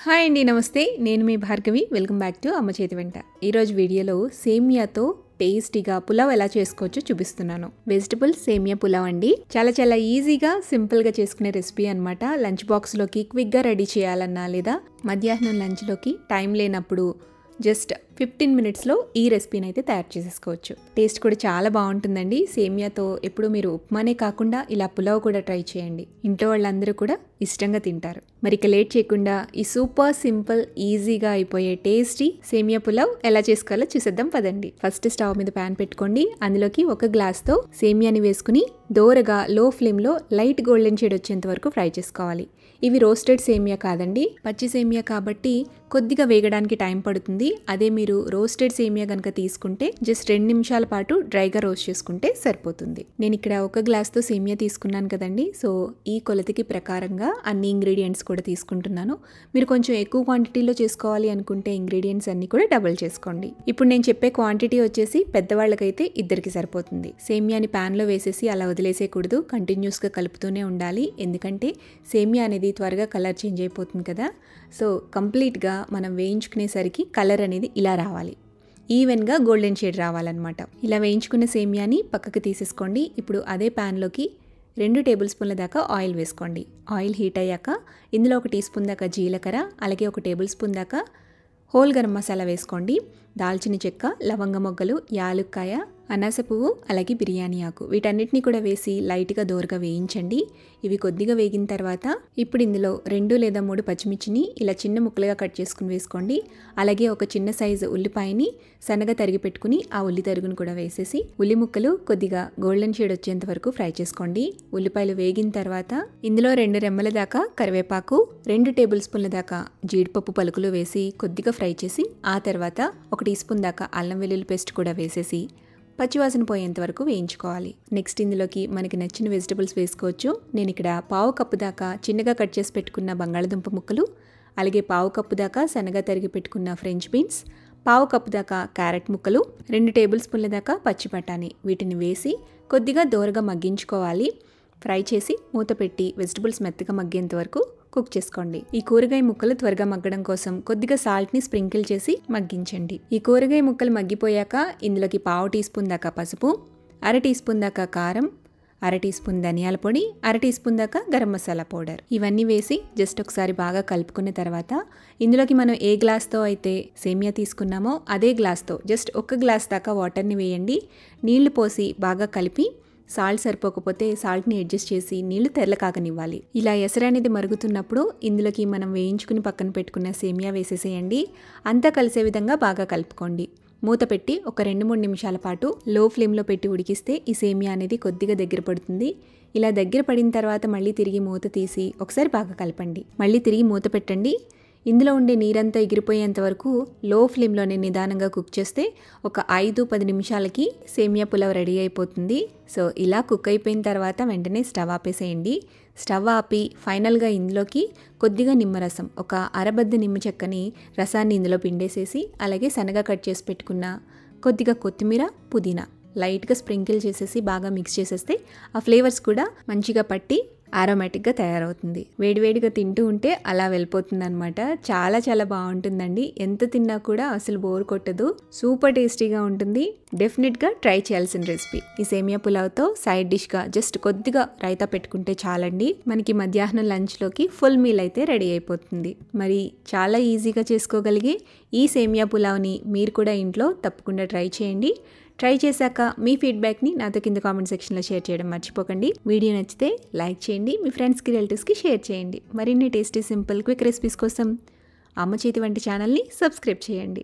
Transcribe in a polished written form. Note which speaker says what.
Speaker 1: Hi అండి, నమస్తే. నేను మీ భార్గవి. వెల్కమ్ బ్యాక్ టు అమ్మ చేతి వెంట. ఈరోజు వీడియోలో సేమియాతో టేస్టీగా పులావ్ ఎలా చేసుకోవచ్చో చూపిస్తున్నాను. వెజిటబుల్ సేమియా పులావ్ అండి. చాలా ఈజీగా సింపుల్గా చేసుకునే రెసిపీ అనమాట. లంచ్ బాక్స్లోకి క్విక్గా రెడీ చేయాలన్నా లేదా మధ్యాహ్నం లంచ్లోకి టైం లేనప్పుడు జస్ట్ 15 మినిట్స్లో ఈ రెసిపీని అయితే తయారు చేసేసుకోవచ్చు. టేస్ట్ కూడా చాలా బాగుంటుందండి. సేమియాతో ఎప్పుడు మీరు ఉప్మానే కాకుండా ఇలా పులావ్ కూడా ట్రై చేయండి. ఇంట్లో వాళ్ళందరూ కూడా ఇష్టంగా తింటారు. మరి ఇక లేట్ చేయకుండా ఈ సూపర్ సింపుల్ ఈజీగా అయిపోయే టేస్టీ సేమియా పులావ్ ఎలా చేసుకోవాలో చూసేద్దాం పదండి. ఫస్ట్ స్టవ్ మీద ప్యాన్ పెట్టుకోండి. అందులోకి ఒక గ్లాస్తో సేమియాని వేసుకుని దోరగా లో ఫ్లేమ్లో లైట్ గోల్డెన్ షేడ్ వచ్చేంత వరకు ఫ్రై చేసుకోవాలి. ఇవి రోస్టెడ్ సేమియా కాదండి, పచ్చి సేమియా కాబట్టి కొద్దిగా వేగడానికి టైం పడుతుంది. అదే మీరు రోస్టెడ్ సేమియా కనుక తీసుకుంటే జస్ట్ 2 నిమిషాల పాటు డ్రైగా రోస్ట్ చేసుకుంటే సరిపోతుంది. నేను ఇక్కడ ఒక గ్లాస్తో సేమియా తీసుకున్నాను కదండి, సో ఈ కొలతకి ప్రకారంగా అన్ని ఇంగ్రీడియంట్స్ కూడా తీసుకుంటున్నాను. మీరు కొంచెం ఎక్కువ క్వాంటిటీలో చేసుకోవాలి అనుకుంటే ఇంగ్రీడియంట్స్ అన్ని కూడా డబుల్ చేసుకోండి. ఇప్పుడు నేను చెప్పే క్వాంటిటీ వచ్చేసి పెద్దవాళ్ళకైతే 2కి సరిపోతుంది. సేమియాని ప్యాన్లో వేసేసి అలా వదిలేసేయకూడదు, కంటిన్యూస్గా కలుపుతూనే ఉండాలి. ఎందుకంటే సేమియా అనేది త్వరగా కలర్ చేంజ్ అయిపోతుంది కదా. సో కంప్లీట్గా మనం వేయించుకునేసరికి కలర్ అనేది ఇలా రావాలి, ఈవెన్గా గోల్డెన్ షేడ్ రావాలన్నమాట. ఇలా వేయించుకున్న సేమియాని పక్కకు తీసేసుకోండి. ఇప్పుడు అదే ప్యాన్లోకి 2 టేబుల్ స్పూన్ల దాకా ఆయిల్ వేసుకోండి. ఆయిల్ హీట్ అయ్యాక ఇందులో 1 టీ స్పూన్ దాకా జీలకర్ర, అలాగే 1 టేబుల్ స్పూన్ దాకా హోల్ గరం మసాలా వేసుకోండి. దాల్చిన చెక్క, లవంగ మొగ్గలు, యాలుక్కాయ, అనాస పువ్వు, అలాగే బిర్యానీ ఆకు, వీటన్నిటిని కూడా వేసి లైట్గా దోరగా వేయించండి. ఇవి కొద్దిగా వేగిన తర్వాత ఇప్పుడు ఇందులో 2 లేదా 3 పచ్చిమిర్చిని ఇలా చిన్న ముక్కలుగా కట్ చేసుకుని వేసుకోండి. అలాగే ఒక చిన్న సైజు ఉల్లిపాయని సన్నగా తరిగి పెట్టుకుని ఆ ఉల్లి తరుగును కూడా వేసేసి ఉల్లి ముక్కలు కొద్దిగా గోల్డెన్ షేడ్ వచ్చేంత వరకు ఫ్రై చేసుకోండి. ఉల్లిపాయలు వేగిన తర్వాత ఇందులో 2 రెమ్మల దాకా కరివేపాకు, 2 టేబుల్ స్పూన్ల దాకా జీడిపప్పు పలుకులు వేసి కొద్దిగా ఫ్రై చేసి ఆ తర్వాత 1 టీ స్పూన్ దాకా అల్లం వెల్లుల్లి పేస్ట్ కూడా వేసేసి పచ్చివాసన పోయేంత వరకు వేయించుకోవాలి. నెక్స్ట్ ఇందులోకి మనకి నచ్చిన వెజిటబుల్స్ వేసుకోవచ్చు. నేను ఇక్కడ 1/2 కప్పు దాకా చిన్నగా కట్ చేసి పెట్టుకున్న బంగాళదుంప ముక్కలు, అలాగే 1/2 కప్పు దాకా సన్నగా తరిగి పెట్టుకున్న ఫ్రెంచ్ బీన్స్, 1/2 కప్పు దాకా క్యారెట్ ముక్కలు, 2 టేబుల్ స్పూన్ల దాకా పచ్చి బఠానీ, వీటిని వేసి కొద్దిగా దోరగా మగ్గించుకోవాలి. ఫ్రై చేసి మూత పెట్టి వెజిటబుల్స్ మెత్తగా మగ్గేంత వరకు కుక్ చేసుకోండి. ఈ కూరగాయ ముక్కలు త్వరగా మగ్గడం కోసం కొద్దిగా సాల్ట్ని స్ప్రింకిల్ చేసి మగ్గించండి. ఈ కూరగాయ ముక్కలు మగ్గిపోయాక ఇందులోకి 1/2 టీ స్పూన్ దాకా పసుపు, 1/2 టీ స్పూన్ దాకా కారం, 1/2 టీ స్పూన్ ధనియాల పొడి, 1/2 టీ స్పూన్ దాకా గరం మసాలా పౌడర్, ఇవన్నీ వేసి జస్ట్ ఒకసారి బాగా కలుపుకున్న తర్వాత ఇందులోకి మనం ఏ గ్లాస్తో అయితే సేమియా తీసుకున్నామో అదే గ్లాస్తో జస్ట్ 1 గ్లాస్ దాకా వాటర్ని వేయండి. నీళ్లు పోసి బాగా కలిపి సాల్ట్ సరిపోకపోతే సాల్ట్ని అడ్జస్ట్ చేసి నీళ్లు తెరలకాగనివ్వాలి. ఇలా ఎసరు అనేది మరుగుతున్నప్పుడు ఇందులోకి మనం వేయించుకుని పక్కన పెట్టుకున్న సేమియా వేసేసేయండి. అంతా కలిసే విధంగా బాగా కలుపుకోండి. మూత పెట్టి ఒక 2-3 నిమిషాల పాటు లో ఫ్లేమ్లో పెట్టి ఉడికిస్తే ఈ సేమియా అనేది కొద్దిగా దగ్గర పడుతుంది. ఇలా దగ్గర పడిన తర్వాత మళ్ళీ తిరిగి మూత తీసి ఒకసారి బాగా కలపండి. మళ్ళీ తిరిగి మూత పెట్టండి. ఇందులో ఉండే నీరంతా ఎగిరిపోయేంత వరకు లో ఫ్లేమ్లోనే నిదానంగా కుక్ చేస్తే ఒక 5-10 నిమిషాలకి సేమియా పులావ్ రెడీ అయిపోతుంది. సో ఇలా కుక్ అయిపోయిన తర్వాత వెంటనే స్టవ్ ఆపేసేయండి. స్టవ్ ఆపి ఫైనల్గా ఇందులోకి కొద్దిగా నిమ్మరసం, ఒక అరబద్ద నిమ్మ చెక్కని రసాన్ని ఇందులో పిండేసేసి అలాగే సన్నగా కట్ చేసి పెట్టుకున్న కొద్దిగా కొత్తిమీర, పుదీనా లైట్గా స్ప్రింకిల్ చేసేసి బాగా మిక్స్ చేసేస్తే ఆ ఫ్లేవర్స్ కూడా మంచిగా పట్టి ఆరోమేటిక్గా తయారవుతుంది. వేడివేడిగా తింటూ ఉంటే అలా వెళ్ళిపోతుంది అనమాట. చాలా బాగుంటుందండి. ఎంత తిన్నా కూడా అసలు బోర్ కొట్టదు. సూపర్ టేస్టీగా ఉంటుంది. డెఫినెట్గా ట్రై చేయాల్సిన రెసిపీ. ఈ సేమియా పులావ్తో సైడ్ డిష్గా జస్ట్ కొద్దిగా రైతా పెట్టుకుంటే చాలండి. మనకి మధ్యాహ్నం లంచ్లోకి ఫుల్ మీల్ అయితే రెడీ అయిపోతుంది. మరి చాలా ఈజీగా చేసుకోగలిగే ఈ సేమియా పులావ్ని మీరు కూడా ఇంట్లో తప్పకుండా ట్రై చేయండి. ట్రై చేశాక మీ ఫీడ్బ్యాక్ని నాతో కింద కామెంట్ సెక్షన్లో షేర్ చేయడం మర్చిపోకండి. వీడియో నచ్చితే లైక్ చేయండి, మీ ఫ్రెండ్స్కి, రిలేటివ్స్కి షేర్ చేయండి. మరిన్ని టేస్టీ సింపుల్ క్విక్ రెసిపీస్ కోసం అమ్మ చేతి వంట ఛానల్ని సబ్స్క్రైబ్ చేయండి.